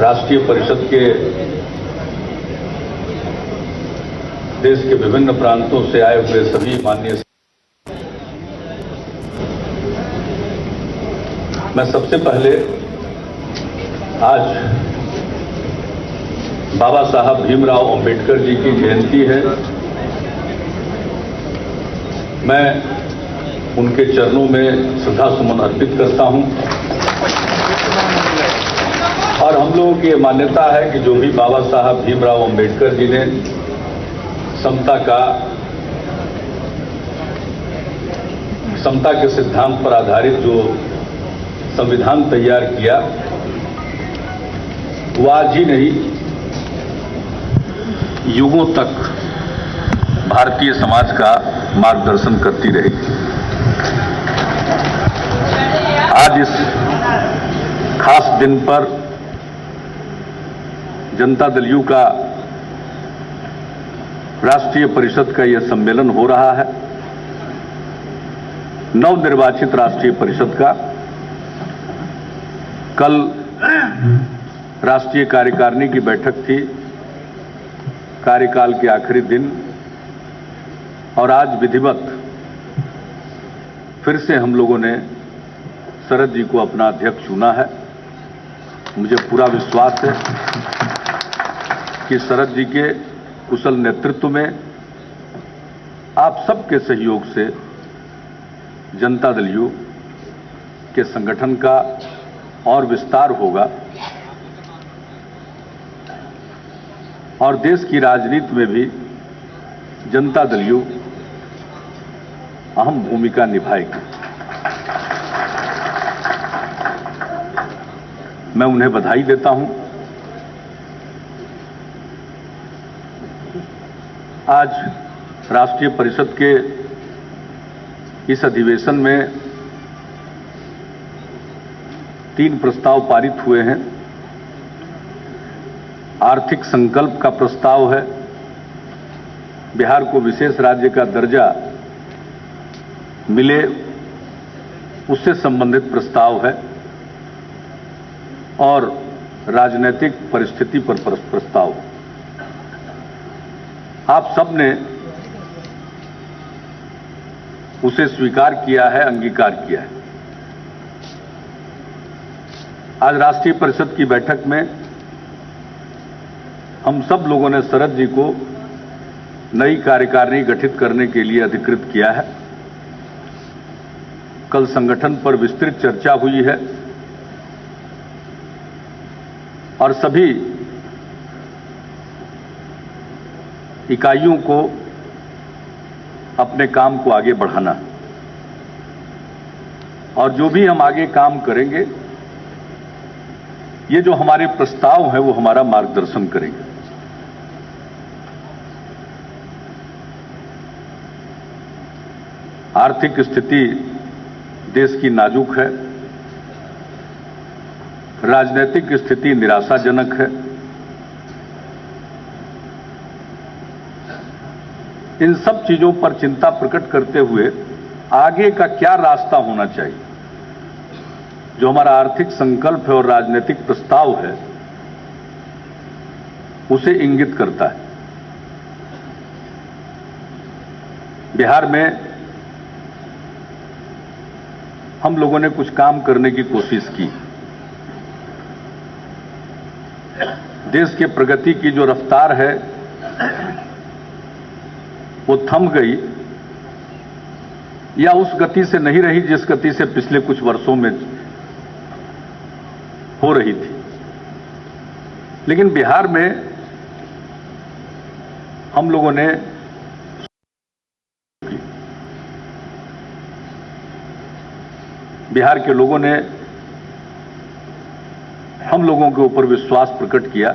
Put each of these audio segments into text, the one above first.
राष्ट्रीय परिषद के देश के विभिन्न प्रांतों से आए हुए सभी माननीय, मैं सबसे पहले आज बाबा साहब भीमराव अंबेडकर जी की जयंती है। मैं उनके चरणों में श्रद्धा सुमन अर्पित करता हूं और हम लोगों की ये मान्यता है कि जो भी बाबा साहब भीमराव अंबेडकर जी ने समता के सिद्धांत पर आधारित जो संविधान तैयार किया, वो आज ही नहीं युगों तक भारतीय समाज का मार्गदर्शन करती रहेगी। आज इस खास दिन पर जनता दल यू का राष्ट्रीय परिषद का यह सम्मेलन हो रहा है। नवनिर्वाचित राष्ट्रीय परिषद का कल राष्ट्रीय कार्यकारिणी की बैठक थी, कार्यकाल के आखिरी दिन, और आज विधिवत फिर से हम लोगों ने शरद जी को अपना अध्यक्ष चुना है। मुझे पूरा विश्वास है कि शरद जी के कुशल नेतृत्व में आप सबके सहयोग से जनता दल यू के संगठन का और विस्तार होगा और देश की राजनीति में भी जनता दल यू अहम भूमिका निभाएगी। मैं उन्हें बधाई देता हूं। आज राष्ट्रीय परिषद के इस अधिवेशन में 3 प्रस्ताव पारित हुए हैं। आर्थिक संकल्प का प्रस्ताव है, बिहार को विशेष राज्य का दर्जा मिले उससे संबंधित प्रस्ताव है, और राजनीतिक परिस्थिति पर प्रस्ताव। आप सबने उसे स्वीकार किया है, अंगीकार किया है। आज राष्ट्रीय परिषद की बैठक में हम सब लोगों ने शरद जी को नई कार्यकारिणी गठित करने के लिए अधिकृत किया है। कल संगठन पर विस्तृत चर्चा हुई है और सभी इकाइयों को अपने काम को आगे बढ़ाना, और जो भी हम आगे काम करेंगे, ये जो हमारे प्रस्ताव हैं वो हमारा मार्गदर्शन करेंगे। आर्थिक स्थिति देश की नाजुक है, राजनीतिक स्थिति निराशाजनक है। इन सब चीजों पर चिंता प्रकट करते हुए आगे का क्या रास्ता होना चाहिए, जो हमारा आर्थिक संकल्प है और राजनीतिक प्रस्ताव है, उसे इंगित करता है। बिहार में हम लोगों ने कुछ काम करने की कोशिश की। देश के प्रगति की जो रफ्तार है वो थम गई, या उस गति से नहीं रही जिस गति से पिछले कुछ वर्षों में हो रही थी। लेकिन बिहार में हम लोगों ने बिहार के लोगों ने हम लोगों के ऊपर विश्वास प्रकट किया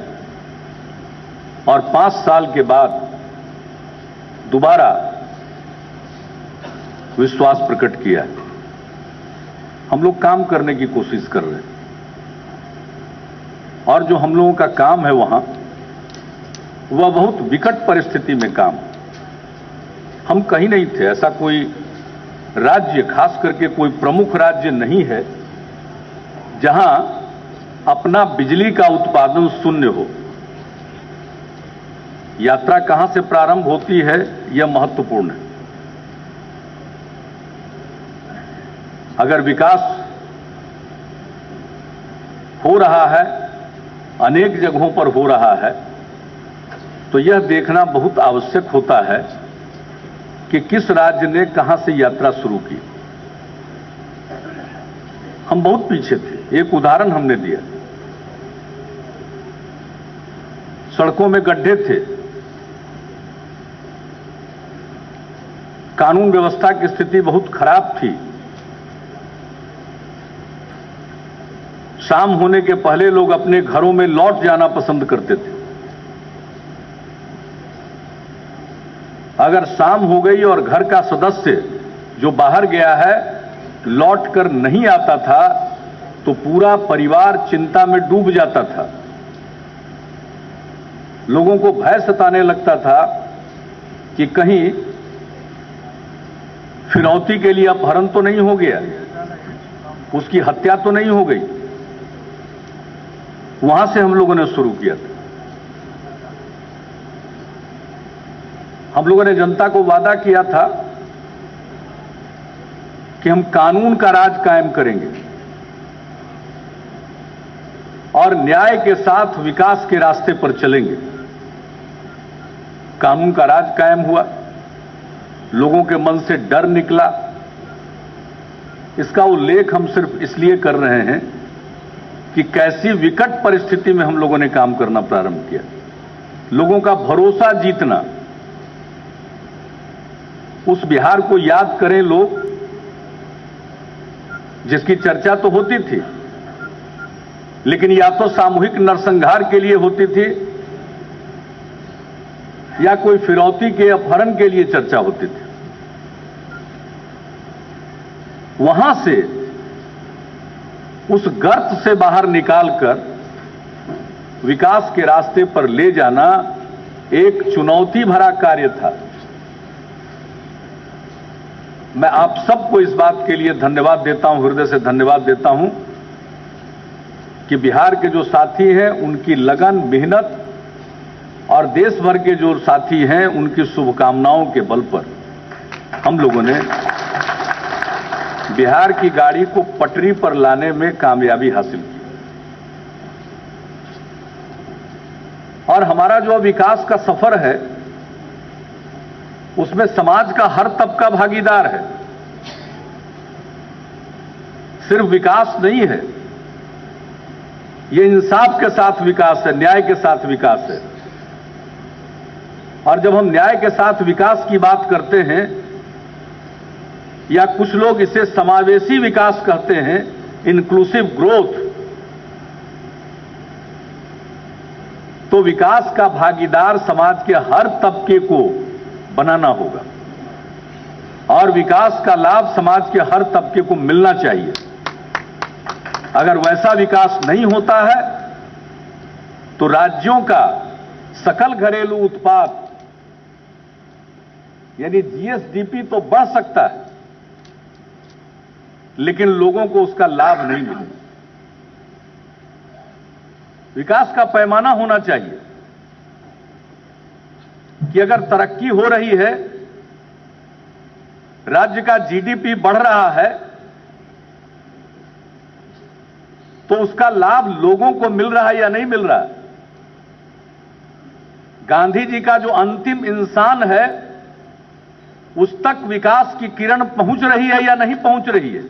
और 5 साल के बाद दोबारा विश्वास प्रकट किया। हम लोग काम करने की कोशिश कर रहे हैं और जो हम लोगों का काम है वहां, वह बहुत विकट परिस्थिति में काम। हम कहीं नहीं थे, ऐसा कोई राज्य, खास करके कोई प्रमुख राज्य नहीं है जहां अपना बिजली का उत्पादन शून्य हो। यात्रा कहां से प्रारंभ होती है, यह महत्वपूर्ण है। अगर विकास हो रहा है, अनेक जगहों पर हो रहा है, तो यह देखना बहुत आवश्यक होता है कि किस राज्य ने कहां से यात्रा शुरू की। हम बहुत पीछे थे। एक उदाहरण हमने दिया, सड़कों में गड्ढे थे, कानून व्यवस्था की स्थिति बहुत खराब थी। शाम होने के पहले लोग अपने घरों में लौट जाना पसंद करते थे। अगर शाम हो गई और घर का सदस्य जो बाहर गया है लौट कर नहीं आता था, तो पूरा परिवार चिंता में डूब जाता था। लोगों को भय सताने लगता था कि कहीं फिरौती के लिए अपहरण तो नहीं हो गया, उसकी हत्या तो नहीं हो गई। वहां से हम लोगों ने शुरू किया था। हम लोगों ने जनता को वादा किया था कि हम कानून का राज कायम करेंगे और न्याय के साथ विकास के रास्ते पर चलेंगे। कानून का राज कायम हुआ, लोगों के मन से डर निकला। इसका उल्लेख हम सिर्फ इसलिए कर रहे हैं कि कैसी विकट परिस्थिति में हम लोगों ने काम करना प्रारंभ किया। लोगों का भरोसा जीतना, उस बिहार को याद करें लोग, जिसकी चर्चा तो होती थी, लेकिन या तो सामूहिक नरसंहार के लिए होती थी या कोई फिरौती के अपहरण के लिए चर्चा होती थी। वहां से, उस गर्त से बाहर निकालकर विकास के रास्ते पर ले जाना एक चुनौती भरा कार्य था। मैं आप सबको इस बात के लिए धन्यवाद देता हूं, हृदय से धन्यवाद देता हूं कि बिहार के जो साथी हैं उनकी लगन, मेहनत और देश भर के जो साथी हैं उनकी शुभकामनाओं के बल पर हम लोगों ने बिहार की गाड़ी को पटरी पर लाने में कामयाबी हासिल की। और हमारा जो विकास का सफर है उसमें समाज का हर तबका भागीदार है। सिर्फ विकास नहीं है, ये इंसाफ के साथ विकास है, न्याय के साथ विकास है। और जब हम न्याय के साथ विकास की बात करते हैं, या कुछ लोग इसे समावेशी विकास कहते हैं, इंक्लूसिव ग्रोथ, तो विकास का भागीदार समाज के हर तबके को बनाना होगा और विकास का लाभ समाज के हर तबके को मिलना चाहिए। अगर वैसा विकास नहीं होता है तो राज्यों का सकल घरेलू उत्पाद यानी जीएसडीपी तो बढ़ सकता है, लेकिन लोगों को उसका लाभ नहीं मिलेगा। विकास का पैमाना होना चाहिए कि अगर तरक्की हो रही है, राज्य का जीडीपी बढ़ रहा है, तो उसका लाभ लोगों को मिल रहा है या नहीं मिल रहा है। गांधी जी का जो अंतिम इंसान है उस तक विकास की किरण पहुंच रही है या नहीं पहुंच रही है।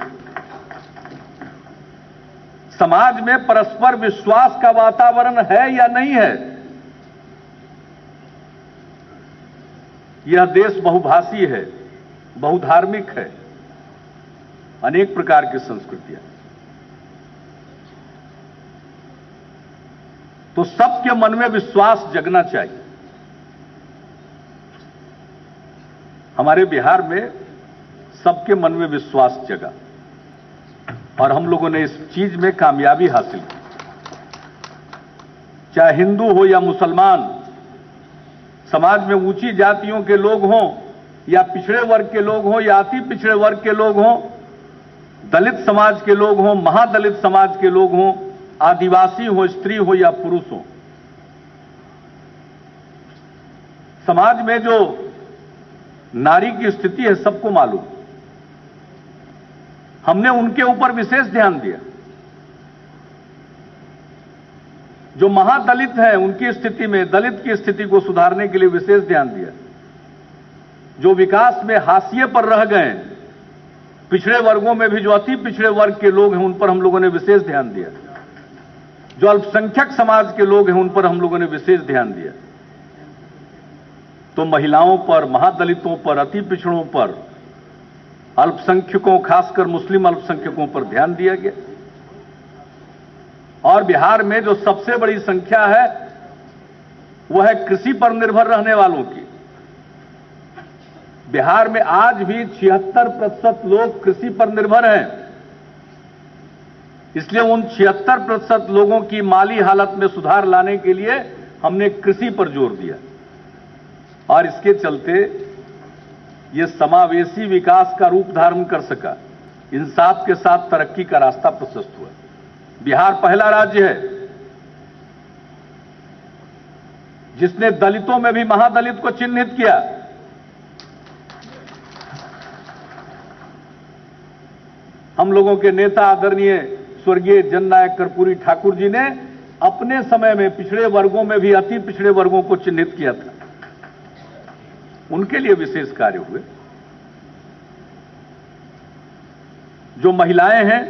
समाज में परस्पर विश्वास का वातावरण है या नहीं है। यह देश बहुभाषी है, बहुधार्मिक है, अनेक प्रकार की संस्कृतियां। तो सबके मन में विश्वास जगना चाहिए। हमारे बिहार में सबके मन में विश्वास जगा और हम लोगों ने इस चीज में कामयाबी हासिल की। चाहे हिंदू हो या मुसलमान, समाज में ऊंची जातियों के लोग हों या पिछड़े वर्ग के लोग हों या अति पिछड़े वर्ग के लोग हों, दलित समाज के लोग हों, महादलित समाज के लोग हों, आदिवासी हो, स्त्री हो या पुरुष हो, समाज में जो नारी की स्थिति है सबको मालूम। हमने उनके ऊपर विशेष ध्यान दिया। जो महादलित हैं उनकी स्थिति में, दलित की स्थिति को सुधारने के लिए विशेष ध्यान दिया। जो विकास में हाशिए पर रह गए, पिछड़े वर्गों में भी जो अति पिछड़े वर्ग के लोग हैं उन पर हम लोगों ने विशेष ध्यान दिया। जो अल्पसंख्यक समाज के लोग हैं उन पर हम लोगों ने विशेष ध्यान दिया। तो महिलाओं पर, महादलितों पर, अति पिछड़ों पर, अल्पसंख्यकों, खासकर मुस्लिम अल्पसंख्यकों पर ध्यान दिया गया। और बिहार में जो सबसे बड़ी संख्या है वह है कृषि पर निर्भर रहने वालों की। बिहार में आज भी 76% लोग कृषि पर निर्भर हैं। इसलिए उन 76% लोगों की माली हालत में सुधार लाने के लिए हमने कृषि पर जोर दिया। और इसके चलते ये समावेशी विकास का रूप धारण कर सका। इंसाफ के साथ तरक्की का रास्ता प्रशस्त हुआ। बिहार पहला राज्य है जिसने दलितों में भी महादलित को चिन्हित किया। हम लोगों के नेता आदरणीय स्वर्गीय जननायक कर्पूरी ठाकुर जी ने अपने समय में पिछड़े वर्गों में भी अति पिछड़े वर्गों को चिन्हित किया था। उनके लिए विशेष कार्य हुए। जो महिलाएं हैं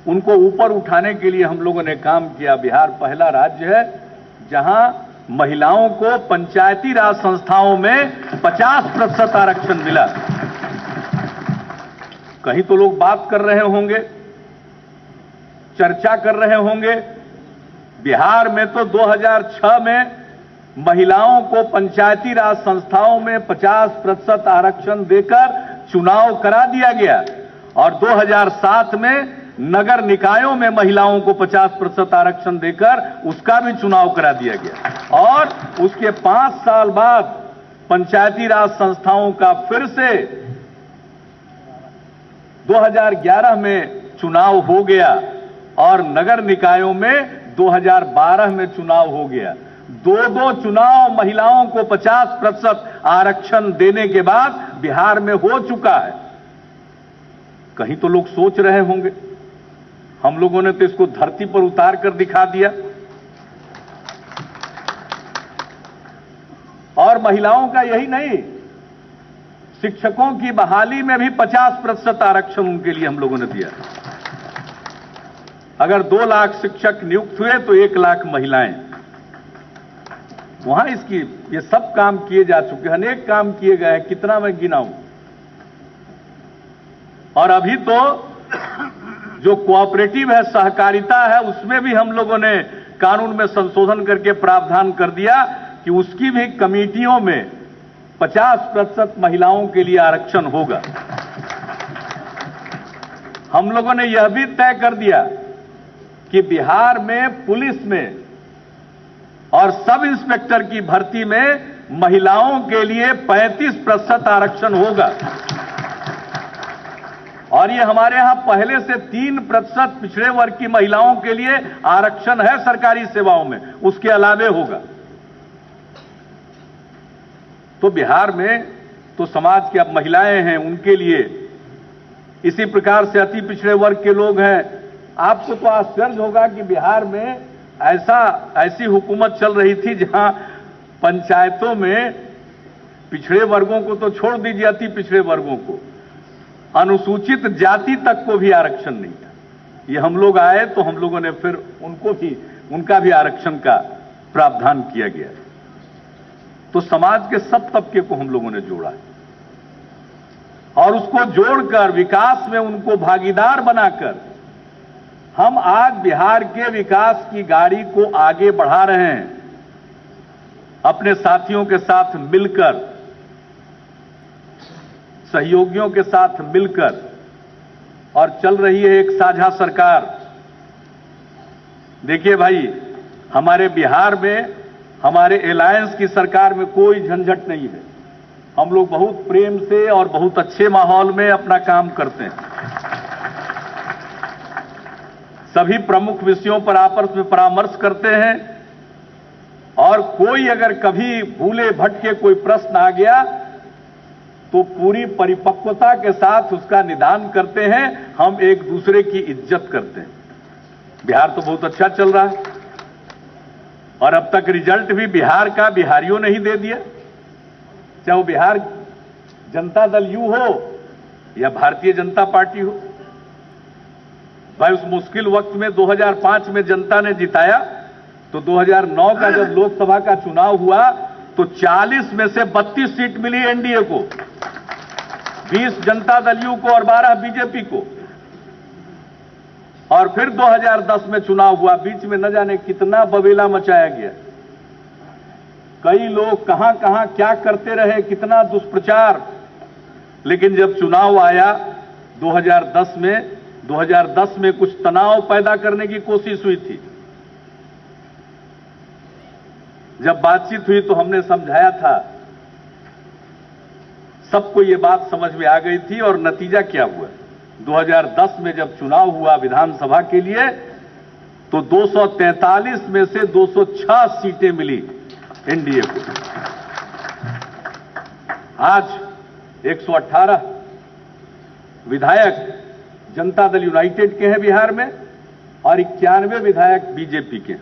उनको ऊपर उठाने के लिए हम लोगों ने काम किया। बिहार पहला राज्य है जहां महिलाओं को पंचायती राज संस्थाओं में 50% आरक्षण मिला। कहीं तो लोग बात कर रहे होंगे, चर्चा कर रहे होंगे, बिहार में तो 2006 में महिलाओं को पंचायती राज संस्थाओं में 50% आरक्षण देकर चुनाव करा दिया गया। और 2007 में नगर निकायों में महिलाओं को 50% आरक्षण देकर उसका भी चुनाव करा दिया गया। और उसके 5 साल बाद पंचायती राज संस्थाओं का फिर से 2011 में चुनाव हो गया और नगर निकायों में 2012 में चुनाव हो गया। दो चुनाव महिलाओं को 50% आरक्षण देने के बाद बिहार में हो चुका है। कहीं तो लोग सोच रहे होंगे, हम लोगों ने तो इसको धरती पर उतार कर दिखा दिया। और महिलाओं का यही नहीं, शिक्षकों की बहाली में भी 50% आरक्षण उनके लिए हम लोगों ने दिया। अगर 2 लाख शिक्षक नियुक्त हुए तो 1 लाख महिलाएं। वहां इसकी ये सब काम किए जा चुके हैं, अनेक काम किए गए हैं, कितना मैं गिनाऊं। और अभी तो जो कोऑपरेटिव है, सहकारिता है, उसमें भी हम लोगों ने कानून में संशोधन करके प्रावधान कर दिया कि उसकी भी कमेटियों में 50% महिलाओं के लिए आरक्षण होगा। हम लोगों ने यह भी तय कर दिया कि बिहार में पुलिस में और सब इंस्पेक्टर की भर्ती में महिलाओं के लिए 35% आरक्षण होगा। और ये हमारे यहां पहले से 3% पिछड़े वर्ग की महिलाओं के लिए आरक्षण है सरकारी सेवाओं में, उसके अलावे होगा। तो बिहार में तो समाज की अब महिलाएं हैं, उनके लिए इसी प्रकार से अति पिछड़े वर्ग के लोग हैं। आपको तो आश्चर्य होगा कि बिहार में ऐसी हुकूमत चल रही थी जहां पंचायतों में पिछड़े वर्गों को तो छोड़ दीजिए, अति पिछड़े वर्गों को, अनुसूचित जाति तक को भी आरक्षण नहीं था। ये हम लोग आए तो हम लोगों ने फिर उनका भी आरक्षण का प्रावधान किया गया। तो समाज के सब तबके को हम लोगों ने जोड़ा है और उसको जोड़कर विकास में उनको भागीदार बनाकर हम आज बिहार के विकास की गाड़ी को आगे बढ़ा रहे हैं। अपने साथियों के साथ मिलकर, सहयोगियों के साथ मिलकर, और चल रही है एक साझा सरकार। देखिए भाई, हमारे बिहार में हमारे अलायंस की सरकार में कोई झंझट नहीं है। हम लोग बहुत प्रेम से और बहुत अच्छे माहौल में अपना काम करते हैं। सभी प्रमुख विषयों पर आपस में परामर्श करते हैं और कोई अगर कभी भूले भटके कोई प्रश्न आ गया तो पूरी परिपक्वता के साथ उसका निदान करते हैं। हम एक दूसरे की इज्जत करते हैं। बिहार तो बहुत अच्छा चल रहा है और अब तक रिजल्ट भी बिहार का बिहारियों ने ही दे दिया, चाहे वो बिहार जनता दल यू हो या भारतीय जनता पार्टी हो। भाई उस मुश्किल वक्त में 2005 में जनता ने जिताया तो 2009 का जब लोकसभा का चुनाव हुआ तो 40 में से 32 सीट मिली एनडीए को, 20 जनता दल यू को और 12 बीजेपी को। और फिर 2010 में चुनाव हुआ, बीच में न जाने कितना बवेला मचाया गया, कई लोग कहां कहां क्या करते रहे, कितना दुष्प्रचार। लेकिन जब चुनाव आया 2010 में कुछ तनाव पैदा करने की कोशिश हुई थी। जब बातचीत हुई तो हमने समझाया था, सबको ये बात समझ में आ गई थी। और नतीजा क्या हुआ, 2010 में जब चुनाव हुआ विधानसभा के लिए तो 243 में से 206 सीटें मिली एनडीए को। आज 118 विधायक जनता दल यूनाइटेड के हैं बिहार में और 91 विधायक बीजेपी के हैं।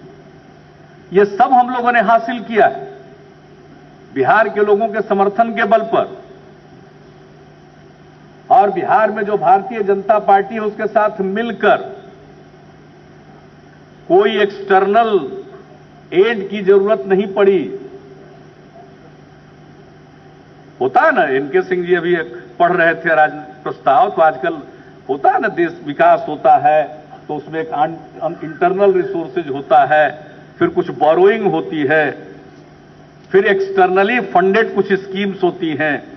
ये सब हम लोगों ने हासिल किया है बिहार के लोगों के समर्थन के बल पर। और बिहार में जो भारतीय जनता पार्टी है उसके साथ मिलकर कोई एक्सटर्नल एड की जरूरत नहीं पड़ी। होता है ना, एनके सिंह जी अभी पढ़ रहे थे प्रस्ताव, तो आजकल होता है ना, देश विकास होता है तो उसमें एक इंटरनल रिसोर्सेज होता है, फिर कुछ बोरोइंग होती है, फिर एक्सटर्नली फंडेड कुछ स्कीम्स होती हैं।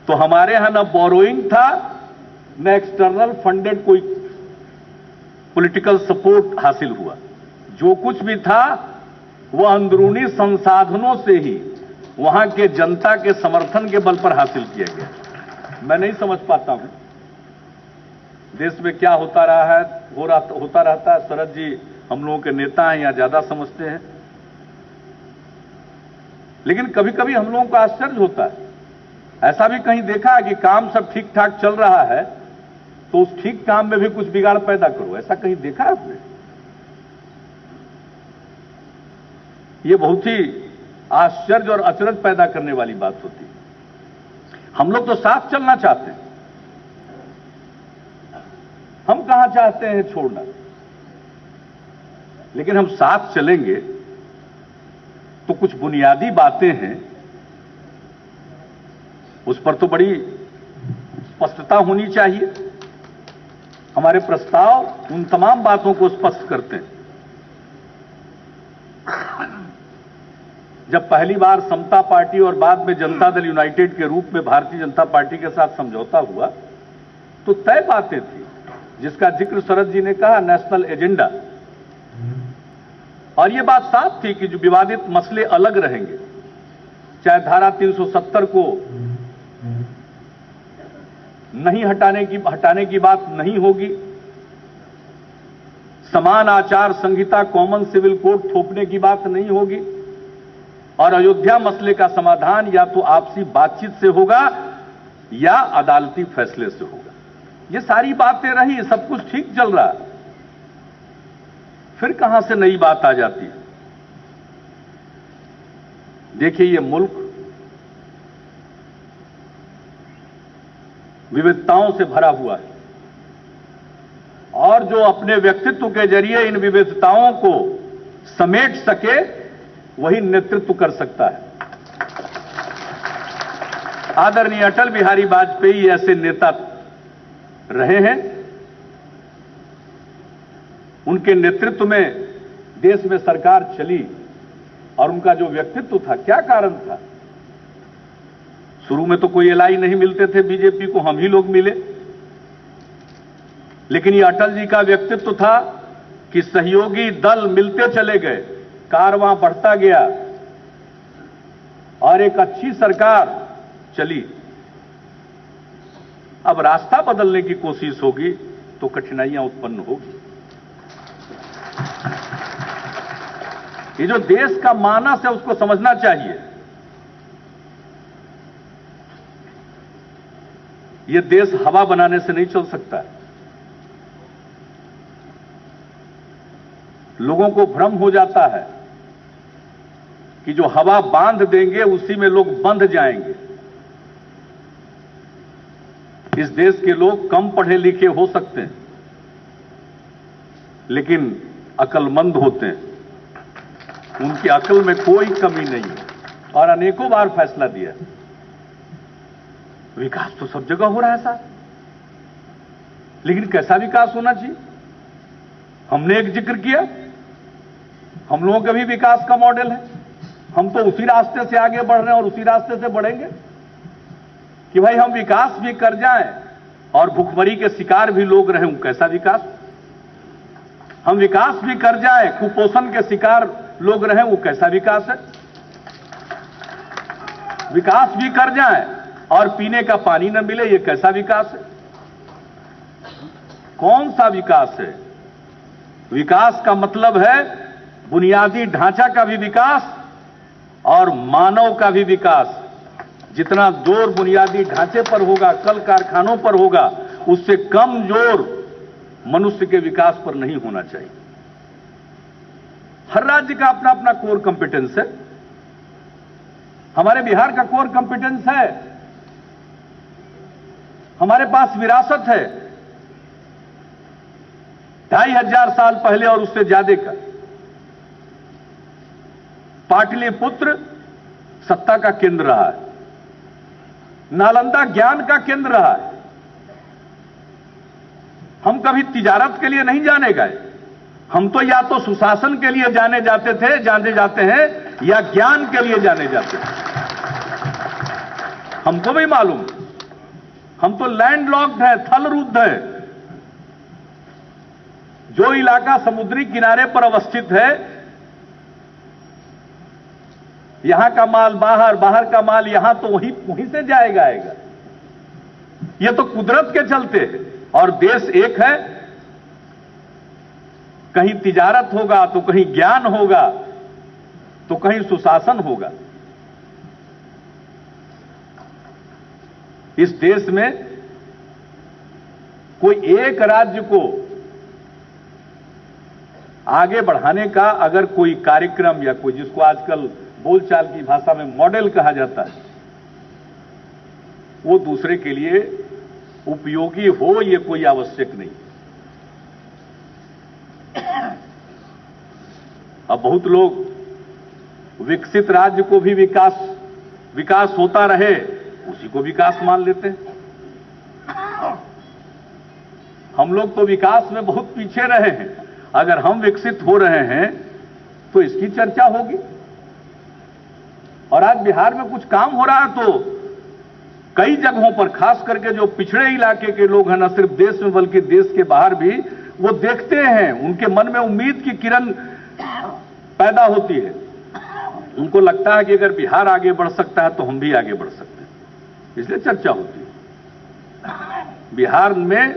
तो हमारे यहां न बोरोइंग था न एक्सटर्नल फंडेड कोई पॉलिटिकल सपोर्ट हासिल हुआ। जो कुछ भी था वह अंदरूनी संसाधनों से ही वहां के जनता के समर्थन के बल पर हासिल किया गया। मैं नहीं समझ पाता हूं देश में क्या होता रहा है, होता रहता है। शरद जी हम लोगों के नेता हैं, या ज्यादा समझते हैं। लेकिन कभी कभी हम लोगों को आश्चर्य होता है, ऐसा भी कहीं देखा है कि काम सब ठीक ठाक चल रहा है तो उस ठीक काम में भी कुछ बिगाड़ पैदा करो, ऐसा कहीं देखा है आपने? यह बहुत ही आश्चर्य और अचरज पैदा करने वाली बात होती है। हम लोग तो साथ चलना चाहते हैं, हम कहां चाहते हैं छोड़ना। लेकिन हम साथ चलेंगे तो कुछ बुनियादी बातें हैं, उस पर तो बड़ी स्पष्टता होनी चाहिए। हमारे प्रस्ताव उन तमाम बातों को स्पष्ट करते हैं। जब पहली बार समता पार्टी और बाद में जनता दल यूनाइटेड के रूप में भारतीय जनता पार्टी के साथ समझौता हुआ तो तय बातें थी, जिसका जिक्र शरद जी ने कहा, नेशनल एजेंडा। और यह बात साफ थी कि जो विवादित मसले अलग रहेंगे, चाहे धारा 370 को नहीं हटाने की बात नहीं होगी, समान आचार संहिता कॉमन सिविल कोड थोपने की बात नहीं होगी, और अयोध्या मसले का समाधान या तो आपसी बातचीत से होगा या अदालती फैसले से होगा। ये सारी बातें रही, सब कुछ ठीक चल रहा है। फिर कहां से नई बात आ जाती है? देखिए, ये मुल्क विविधताओं से भरा हुआ है और जो अपने व्यक्तित्व के जरिए इन विविधताओं को समेट सके वही नेतृत्व कर सकता है। आदरणीय अटल बिहारी वाजपेयी ऐसे नेता रहे हैं। उनके नेतृत्व में देश में सरकार चली और उनका जो व्यक्तित्व था, क्या कारण था? शुरू में तो कोई एलआई नहीं मिलते थे बीजेपी को, हम ही लोग मिले। लेकिन ये अटल जी का व्यक्तित्व था कि सहयोगी दल मिलते चले गए, कारवां बढ़ता गया और एक अच्छी सरकार चली। अब रास्ता बदलने की कोशिश होगी तो कठिनाइयां उत्पन्न होगी। ये जो देश का मानस है उसको समझना चाहिए। ये देश हवा बनाने से नहीं चल सकता। लोगों को भ्रम हो जाता है कि जो हवा बांध देंगे उसी में लोग बंध जाएंगे। इस देश के लोग कम पढ़े लिखे हो सकते हैं, लेकिन अक्लमंद होते हैं। उनकी अकल में कोई कमी नहीं है और अनेकों बार फैसला दिया। विकास तो सब जगह हो रहा है साहब, लेकिन कैसा विकास होना चाहिए? हमने एक जिक्र किया, हम लोगों का भी विकास का मॉडल है। हम तो उसी रास्ते से आगे बढ़ रहे हैं और उसी रास्ते से बढ़ेंगे कि भाई हम विकास भी कर जाएं और भुखमरी के शिकार भी लोग रहें। कैसा विकास? हम विकास भी कर जाएं, कुपोषण के शिकार लोग रहें, वो कैसा विकास है? विकास भी कर जाएं और पीने का पानी न मिले, ये कैसा विकास है? कौन सा विकास है? विकास का मतलब है बुनियादी ढांचा का भी विकास और मानव का भी विकास। जितना जोर बुनियादी ढांचे पर होगा, कल कारखानों पर होगा, उससे कम जोर मनुष्य के विकास पर नहीं होना चाहिए। हर राज्य का अपना अपना कोर कंपिटेंस है। हमारे बिहार का कोर कंपिटेंस है, हमारे पास विरासत है 2500 साल पहले और उससे ज्यादा का। पाटलिपुत्र सत्ता का केंद्र रहा है, नालंदा ज्ञान का केंद्र रहा है। हम कभी तिजारत के लिए नहीं जाने गए, हम तो या तो सुशासन के लिए जाने जाते हैं या ज्ञान के लिए जाने जाते हैं। हमको भी मालूम, हम तो लैंडलॉक्ड है, थलरुद्ध है। जो इलाका समुद्री किनारे पर अवस्थित है, यहां का माल बाहर, बाहर का माल यहां, तो वहीं से जाएगा आएगा। ये तो कुदरत के चलते है। और देश एक है, कहीं तिजारत होगा तो कहीं ज्ञान होगा तो कहीं सुशासन होगा। इस देश में कोई एक राज्य को आगे बढ़ाने का अगर कोई कार्यक्रम या कोई, जिसको आजकल बोलचाल की भाषा में मॉडल कहा जाता है, वो दूसरे के लिए उपयोगी हो, ये कोई आवश्यक नहीं। अब बहुत लोग विकसित राज्य को भी विकास होता रहे उसी को विकास मान लेते हैं। हम लोग तो विकास में बहुत पीछे रहे हैं। अगर हम विकसित हो रहे हैं तो इसकी चर्चा होगी। और आज बिहार में कुछ काम हो रहा है तो कई जगहों पर, खास करके जो पिछड़े इलाके के लोग हैं, न सिर्फ देश में बल्कि देश के बाहर भी, वो देखते हैं, उनके मन में उम्मीद की किरण पैदा होती है। उनको लगता है कि अगर बिहार आगे बढ़ सकता है तो हम भी आगे बढ़ सकते हैं, इसलिए चर्चा होती है। बिहार में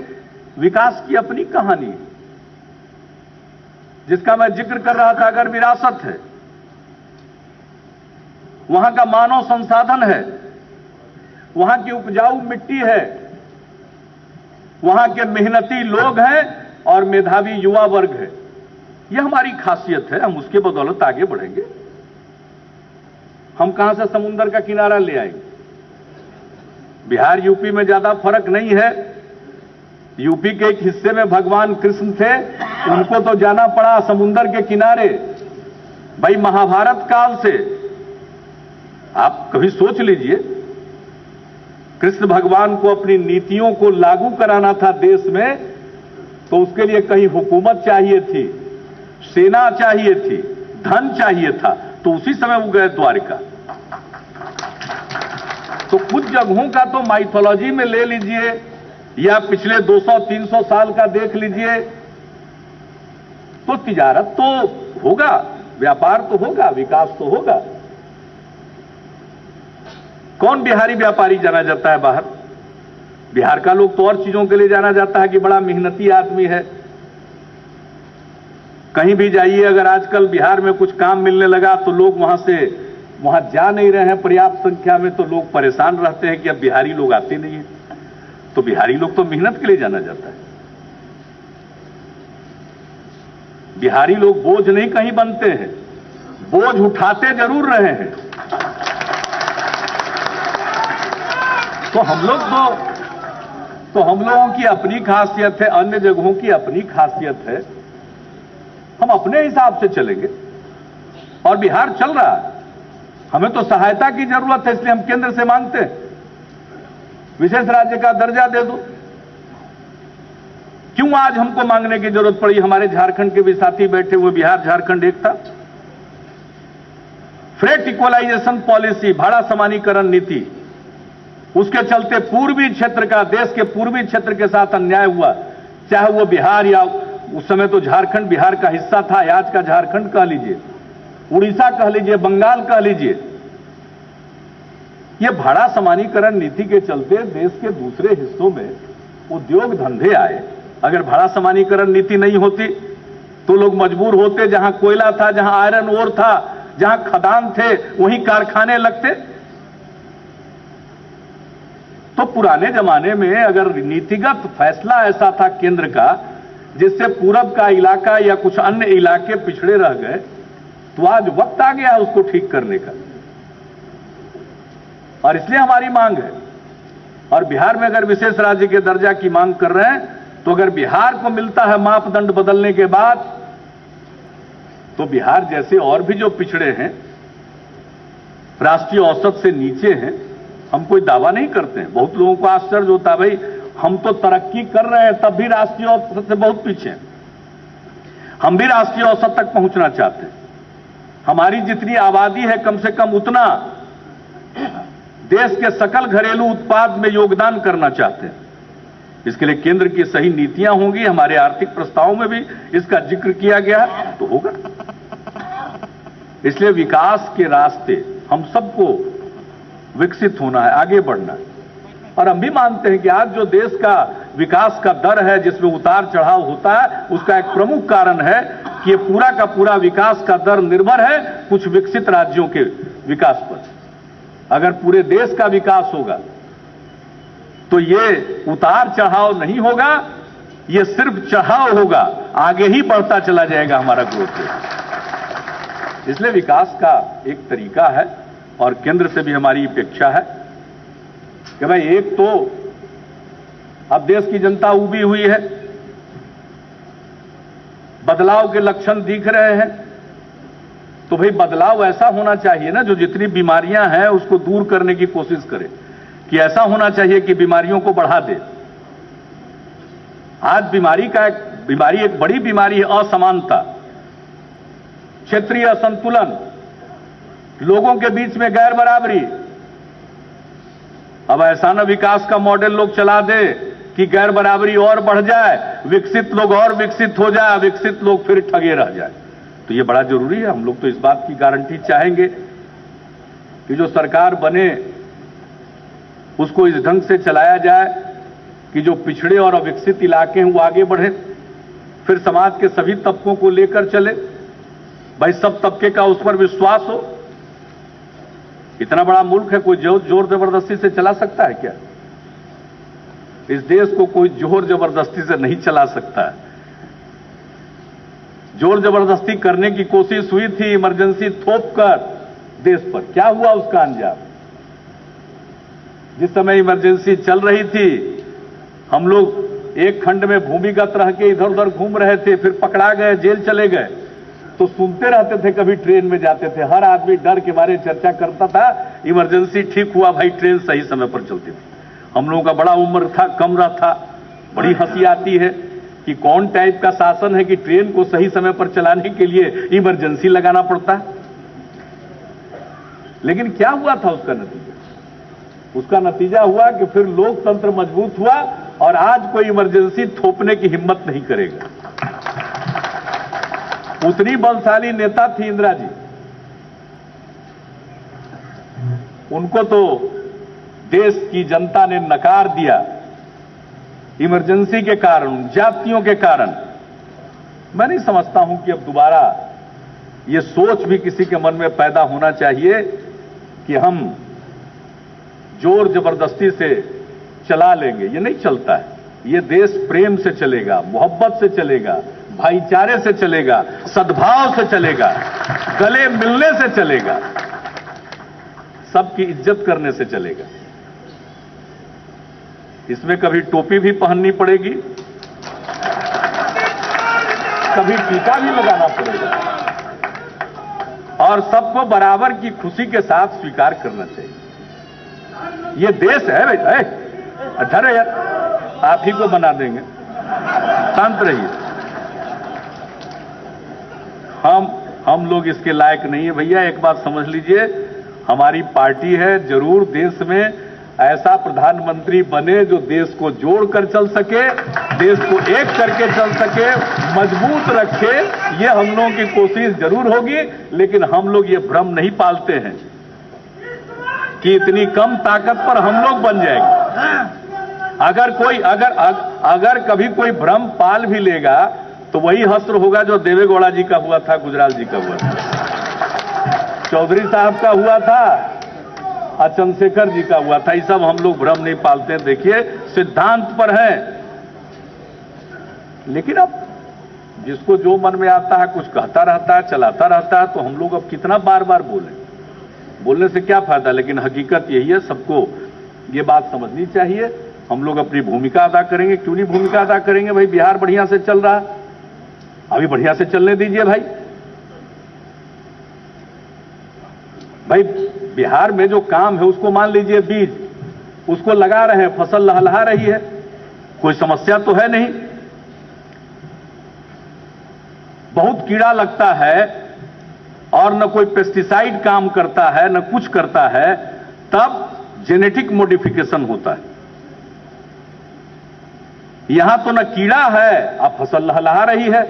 विकास की अपनी कहानी है, जिसका मैं जिक्र कर रहा था। अगर विरासत है, वहां का मानव संसाधन है, वहां की उपजाऊ मिट्टी है, वहां के मेहनती लोग हैं और मेधावी युवा वर्ग है। यह हमारी खासियत है, हम उसके बदौलत आगे बढ़ेंगे। हम कहां से समुंदर का किनारा ले आएंगे? बिहार यूपी में ज्यादा फर्क नहीं है। यूपी के एक हिस्से में भगवान कृष्ण थे, उनको तो जाना पड़ा समुंदर के किनारे। भाई महाभारत काल से आप कभी सोच लीजिए, कृष्ण भगवान को अपनी नीतियों को लागू कराना था देश में, तो उसके लिए कहीं हुकूमत चाहिए थी, सेना चाहिए थी, धन चाहिए था, तो उसी समय वो गए द्वारिका। तो कुछ जगहों का तो माइथोलॉजी में ले लीजिए या पिछले 200-300 साल का देख लीजिए, तो तिजारत तो होगा, व्यापार तो होगा, विकास तो होगा। कौन बिहारी व्यापारी जाना जाता है बाहर? बिहार का लोग तो और चीजों के लिए जाना जाता है कि बड़ा मेहनती आदमी है। कहीं भी जाइए, अगर आजकल बिहार में कुछ काम मिलने लगा तो लोग वहां जा नहीं रहे हैं पर्याप्त संख्या में, तो लोग परेशान रहते हैं कि अब बिहारी लोग आते नहीं है। तो बिहारी लोग तो मेहनत के लिए जाना जाता है। बिहारी लोग बोझ नहीं कहीं बनते हैं, बोझ उठाते जरूर रहे हैं। तो हम लोगों की अपनी खासियत है, अन्य जगहों की अपनी खासियत है। हम अपने हिसाब से चलेंगे और बिहार चल रहा है। हमें तो सहायता की जरूरत है, इसलिए हम केंद्र से मांगते हैं विशेष राज्य का दर्जा दे दो। क्यों आज हमको मांगने की जरूरत पड़ी? हमारे झारखंड के भी साथी बैठे हुए, बिहार झारखंड एक था। फ्रेट इक्वलाइजेशन पॉलिसी, भाड़ा समानीकरण नीति, उसके चलते पूर्वी क्षेत्र का, देश के पूर्वी क्षेत्र के साथ अन्याय हुआ। चाहे वो बिहार या उस समय तो झारखंड बिहार का हिस्सा था, आज का झारखंड कह लीजिए, उड़ीसा कह लीजिए, बंगाल कह लीजिए। ये भाड़ा समानीकरण नीति के चलते देश के दूसरे हिस्सों में उद्योग धंधे आए। अगर भाड़ा समानीकरण नीति नहीं होती तो लोग मजबूर होते, जहां कोयला था, जहां आयरन ओर था, जहां खदान थे, वहीं कारखाने लगते। तो पुराने जमाने में अगर नीतिगत फैसला ऐसा था केंद्र का जिससे पूरब का इलाका या कुछ अन्य इलाके पिछड़े रह गए, तो आज वक्त आ गया उसको ठीक करने का। और इसलिए हमारी मांग है। और बिहार में अगर विशेष राज्य के दर्जा की मांग कर रहे हैं, तो अगर बिहार को मिलता है मापदंड बदलने के बाद, तो बिहार जैसे और भी जो पिछड़े हैं, राष्ट्रीय औसत से नीचे हैं, हम कोई दावा नहीं करते हैं। बहुत लोगों को आश्चर्य होता है, भाई हम तो तरक्की कर रहे हैं तब भी राष्ट्रीय औसत से बहुत पीछे हैं। हम भी राष्ट्रीय औसत तक पहुंचना चाहते हैं। हमारी जितनी आबादी है कम से कम उतना देश के सकल घरेलू उत्पाद में योगदान करना चाहते हैं। इसके लिए केंद्र की सही नीतियां होंगी। हमारे आर्थिक प्रस्तावों में भी इसका जिक्र किया गया है, तो होगा। इसलिए विकास के रास्ते हम सबको विकसित होना है, आगे बढ़ना है। और हम भी मानते हैं कि आज जो देश का विकास का दर है, जिसमें उतार चढ़ाव होता है, उसका एक प्रमुख कारण है कि ये पूरा का पूरा विकास का दर निर्भर है कुछ विकसित राज्यों के विकास पर। अगर पूरे देश का विकास होगा तो ये उतार चढ़ाव नहीं होगा, ये सिर्फ चढ़ाव होगा, आगे ही बढ़ता चला जाएगा हमारा ग्रोथ रेट। इसलिए विकास का एक तरीका है और केंद्र से भी हमारी अपेक्षा है कि भाई, एक तो अब देश की जनता उबी हुई है, बदलाव के लक्षण दिख रहे हैं, तो भाई बदलाव ऐसा होना चाहिए ना जो जितनी बीमारियां हैं उसको दूर करने की कोशिश करे, कि ऐसा होना चाहिए कि बीमारियों को बढ़ा दे। आज बीमारी एक बड़ी बीमारी है, असमानता, क्षेत्रीय असंतुलन, लोगों के बीच में गैर बराबरी। अब ऐसा ना विकास का मॉडल लोग चला दे कि गैर बराबरी और बढ़ जाए, विकसित लोग और विकसित हो जाए, विकसित लोग फिर ठगे रह जाए। तो ये बड़ा जरूरी है। हम लोग तो इस बात की गारंटी चाहेंगे कि जो सरकार बने उसको इस ढंग से चलाया जाए कि जो पिछड़े और अविकसित इलाके हैं वो आगे बढ़े, फिर समाज के सभी तबकों को लेकर चले। भाई सब तबके का उस पर विश्वास हो। इतना बड़ा मुल्क है, कोई जोर जबरदस्ती से चला सकता है क्या? इस देश को कोई जोर जबरदस्ती से नहीं चला सकता है। जोर जबरदस्ती करने की कोशिश हुई थी, इमरजेंसी थोपकर देश पर, क्या हुआ उसका अंजाम? जिस समय इमरजेंसी चल रही थी, हम लोग एक खंड में भूमिगत रह के इधर उधर घूम रहे थे, फिर पकड़ा गए, जेल चले गए, तो सुनते रहते थे। कभी ट्रेन में जाते थे, हर आदमी डर के बारे चर्चा करता था, इमरजेंसी ठीक हुआ भाई, ट्रेन सही समय पर चलती थी। हम लोगों का बड़ा उम्र था, कमरा था। बड़ी हंसी आती है कि कौन टाइप का शासन है कि ट्रेन को सही समय पर चलाने के लिए इमरजेंसी लगाना पड़ता है। लेकिन क्या हुआ था उसका नतीजा? उसका नतीजा हुआ कि फिर लोकतंत्र मजबूत हुआ और आज कोई इमरजेंसी थोपने की हिम्मत नहीं करेगा। उतनी बलशाली नेता थी इंदिरा जी, उनको तो देश की जनता ने नकार दिया इमरजेंसी के कारण, जातियों के कारण। मैं नहीं समझता हूं कि अब दोबारा ये सोच भी किसी के मन में पैदा होना चाहिए कि हम जोर जबरदस्ती से चला लेंगे। ये नहीं चलता है। ये देश प्रेम से चलेगा, मोहब्बत से चलेगा, भाईचारे से चलेगा, सद्भाव से चलेगा, गले मिलने से चलेगा, सबकी इज्जत करने से चलेगा। इसमें कभी टोपी भी पहननी पड़ेगी, कभी टीका भी लगाना पड़ेगा, और सबको बराबर की खुशी के साथ स्वीकार करना चाहिए। ये देश है भाई। अठारह यार, आप ही को बना देंगे, शांत रहिए। हम लोग इसके लायक नहीं है भैया। एक बात समझ लीजिए, हमारी पार्टी है, जरूर देश में ऐसा प्रधानमंत्री बने जो देश को जोड़कर चल सके, देश को एक करके चल सके, मजबूत रखे। ये हम लोगों की कोशिश जरूर होगी, लेकिन हम लोग ये भ्रम नहीं पालते हैं कि इतनी कम ताकत पर हम लोग बन जाएंगे। अगर कभी कोई भ्रम पाल भी लेगा तो वही हस्त्र होगा जो देवेगौड़ा जी का हुआ था, गुजराल जी का हुआ था, चौधरी साहब का हुआ था, और चंद्रशेखर जी का हुआ था। ये सब हम लोग भ्रम नहीं पालते हैं। देखिए, सिद्धांत पर है, लेकिन अब जिसको जो मन में आता है कुछ कहता रहता है, चलाता रहता है। तो हम लोग अब कितना बार बार बोलने से क्या फायदा। लेकिन हकीकत यही है, सबको ये बात समझनी चाहिए। हम लोग अपनी भूमिका अदा करेंगे। क्यों नहीं भूमिका अदा करेंगे भाई? बिहार बढ़िया से चल रहा है, अभी बढ़िया से चलने दीजिए भाई। बिहार में जो काम है उसको मान लीजिए, बीज उसको लगा रहे हैं, फसल लहलहा रही है, कोई समस्या तो है नहीं। बहुत कीड़ा लगता है और न कोई पेस्टिसाइड काम करता है, न कुछ करता है, तब जेनेटिक मॉडिफिकेशन होता है। यहां तो न कीड़ा है, अब फसल लहलहा रही है,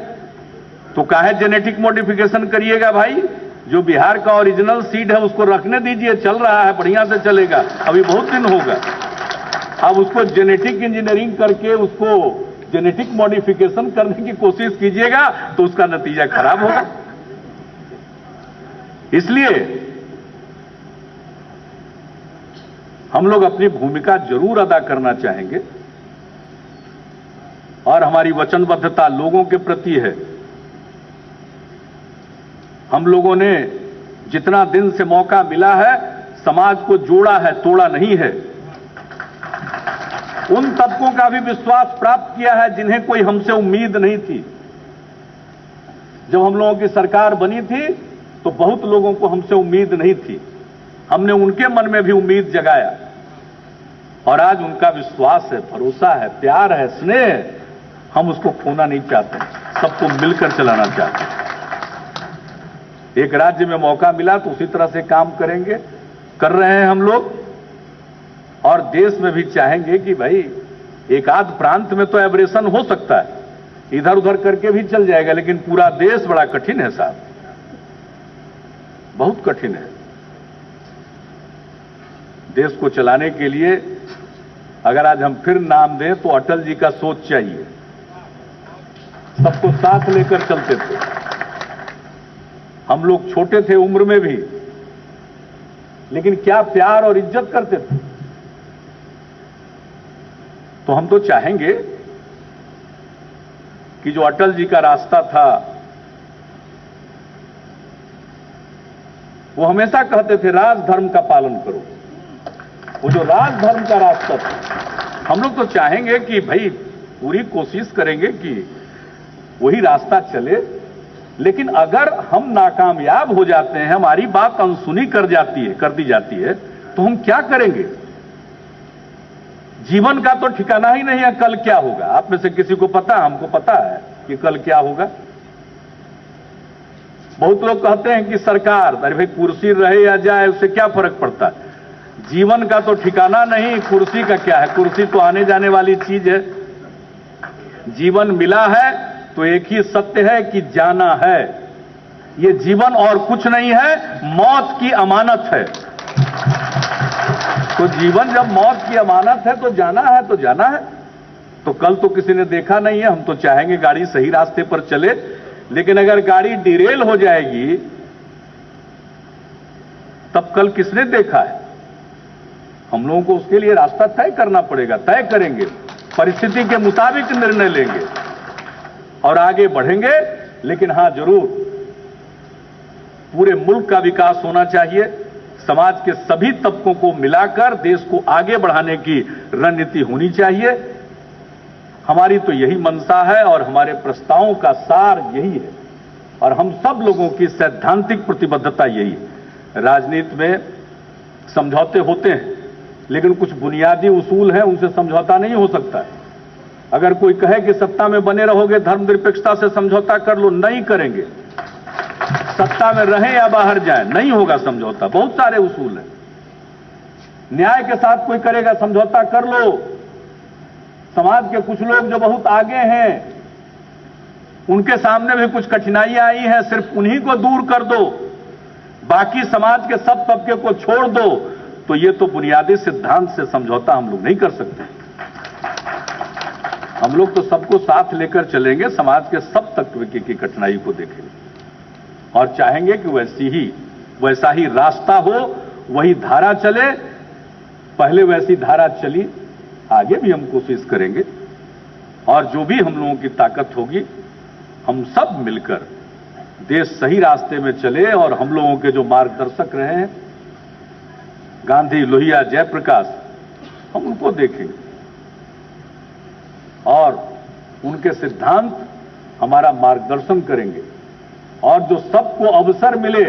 तो काहे जेनेटिक मॉडिफिकेशन करिएगा भाई? जो बिहार का ओरिजिनल सीड है उसको रखने दीजिए, चल रहा है, बढ़िया से चलेगा, अभी बहुत दिन होगा। अब उसको जेनेटिक इंजीनियरिंग करके उसको जेनेटिक मॉडिफिकेशन करने की कोशिश कीजिएगा तो उसका नतीजा खराब होगा। इसलिए हम लोग अपनी भूमिका जरूर अदा करना चाहेंगे, और हमारी वचनबद्धता लोगों के प्रति है। हम लोगों ने जितना दिन से मौका मिला है, समाज को जोड़ा है, तोड़ा नहीं है। उन तबकों का भी विश्वास प्राप्त किया है जिन्हें कोई हमसे उम्मीद नहीं थी। जब हम लोगों की सरकार बनी थी तो बहुत लोगों को हमसे उम्मीद नहीं थी। हमने उनके मन में भी उम्मीद जगाया, और आज उनका विश्वास है, भरोसा है, प्यार है, स्नेह है। हम उसको खोना नहीं चाहते, सबको मिलकर चलाना चाहते हैं। एक राज्य में मौका मिला तो उसी तरह से काम करेंगे, कर रहे हैं हम लोग। और देश में भी चाहेंगे कि भाई एक आध प्रांत में तो एब्रेशन हो सकता है, इधर उधर करके भी चल जाएगा, लेकिन पूरा देश बड़ा कठिन है साहब, बहुत कठिन है। देश को चलाने के लिए अगर आज हम फिर नाम दें तो अटल जी का सोच चाहिए। सबको साथ लेकर चलते थे। हम लोग छोटे थे उम्र में भी, लेकिन क्या प्यार और इज्जत करते थे। तो हम तो चाहेंगे कि जो अटल जी का रास्ता था, वो हमेशा कहते थे राजधर्म का पालन करो। वो जो राजधर्म का रास्ता था, हम लोग तो चाहेंगे कि भाई पूरी कोशिश करेंगे कि वही रास्ता चले। लेकिन अगर हम नाकामयाब हो जाते हैं, हमारी बात अनसुनी कर दी जाती है, तो हम क्या करेंगे? जीवन का तो ठिकाना ही नहीं है, कल क्या होगा। आप में से किसी को पता, हमको पता है कि कल क्या होगा। बहुत लोग कहते हैं कि सरकार, अरे भाई कुर्सी रहे या जाए उससे क्या फर्क पड़ता है। जीवन का तो ठिकाना नहीं, कुर्सी का क्या है? कुर्सी तो आने जाने वाली चीज है। जीवन मिला है तो एक ही सत्य है कि जाना है। ये जीवन और कुछ नहीं है, मौत की अमानत है। तो जीवन जब मौत की अमानत है तो जाना है तो जाना है। तो कल तो किसी ने देखा नहीं है, हम तो चाहेंगे गाड़ी सही रास्ते पर चले, लेकिन अगर गाड़ी डिरेल हो जाएगी तब कल किसने देखा है? हम लोगों को उसके लिए रास्ता तय करना पड़ेगा, तय करेंगे, परिस्थिति के मुताबिक निर्णय लेंगे और आगे बढ़ेंगे। लेकिन हां, जरूर पूरे मुल्क का विकास होना चाहिए। समाज के सभी तबकों को मिलाकर देश को आगे बढ़ाने की रणनीति होनी चाहिए। हमारी तो यही मंशा है और हमारे प्रस्तावों का सार यही है और हम सब लोगों की सैद्धांतिक प्रतिबद्धता यही है। राजनीति में समझौते होते हैं, लेकिन कुछ बुनियादी उसूल हैं, उनसे समझौता नहीं हो सकता है। अगर कोई कहे कि सत्ता में बने रहोगे, धर्मनिरपेक्षता से समझौता कर लो, नहीं करेंगे। सत्ता में रहें या बाहर जाएं, नहीं होगा समझौता। बहुत सारे उसूल हैं। न्याय के साथ कोई करेगा समझौता कर लो। समाज के कुछ लोग जो बहुत आगे हैं, उनके सामने भी कुछ कठिनाइयां आई हैं, सिर्फ उन्हीं को दूर कर दो, बाकी समाज के सब तबके को छोड़ दो, तो ये तो बुनियादी सिद्धांत से समझौता हम लोग नहीं कर सकते। हम लोग तो सबको साथ लेकर चलेंगे, समाज के सब तबके की कठिनाई को देखेंगे और चाहेंगे कि वैसा ही रास्ता हो, वही धारा चले। पहले वैसी धारा चली, आगे भी हम कोशिश करेंगे और जो भी हम लोगों की ताकत होगी, हम सब मिलकर देश सही रास्ते में चले। और हम लोगों के जो मार्गदर्शक रहे हैं, गांधी, लोहिया, जयप्रकाश, हम उनको देखेंगे और उनके सिद्धांत हमारा मार्गदर्शन करेंगे। और जो सबको अवसर मिले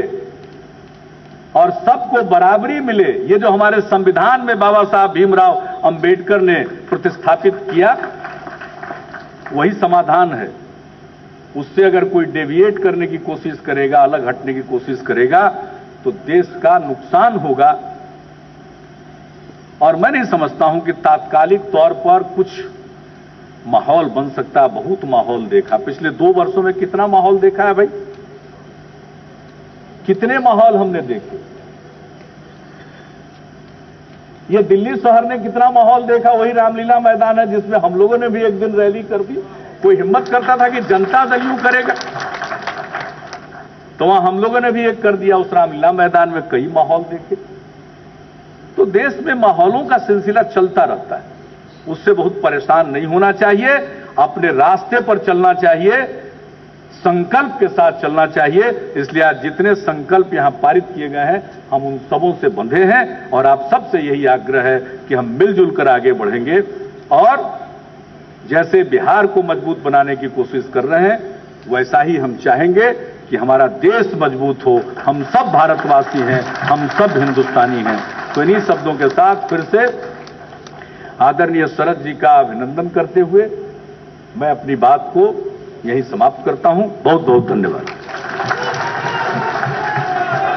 और सबको बराबरी मिले, ये जो हमारे संविधान में बाबा साहब भीमराव अंबेडकर ने प्रतिस्थापित किया, वही समाधान है। उससे अगर कोई डेविएट करने की कोशिश करेगा, अलग हटने की कोशिश करेगा, तो देश का नुकसान होगा। और मैं नहीं समझता हूं कि तात्कालिक तौर पर कुछ माहौल बन सकता। बहुत माहौल देखा पिछले 2 वर्षों में। कितना माहौल देखा है भाई, कितने माहौल हमने देखे। ये दिल्ली शहर ने कितना माहौल देखा। वही रामलीला मैदान है जिसमें हम लोगों ने भी एक दिन रैली कर दी। कोई हिम्मत करता था कि जनता दल यूं करेगा, तो वहां हम लोगों ने भी एक कर दिया। उस रामलीला मैदान में कई माहौल देखे। तो देश में माहौलों का सिलसिला चलता रहता है, उससे बहुत परेशान नहीं होना चाहिए। अपने रास्ते पर चलना चाहिए, संकल्प के साथ चलना चाहिए। इसलिए आज जितने संकल्प यहां पारित किए गए हैं, हम उन सबों से बंधे हैं और आप सबसे यही आग्रह है कि हम मिलजुल कर आगे बढ़ेंगे। और जैसे बिहार को मजबूत बनाने की कोशिश कर रहे हैं, वैसा ही हम चाहेंगे कि हमारा देश मजबूत हो। हम सब भारतवासी हैं, हम सब हिंदुस्तानी हैं। तो इन्हीं शब्दों के साथ फिर से आदरणीय शरद जी का अभिनंदन करते हुए मैं अपनी बात को यहीं समाप्त करता हूं। बहुत बहुत धन्यवाद।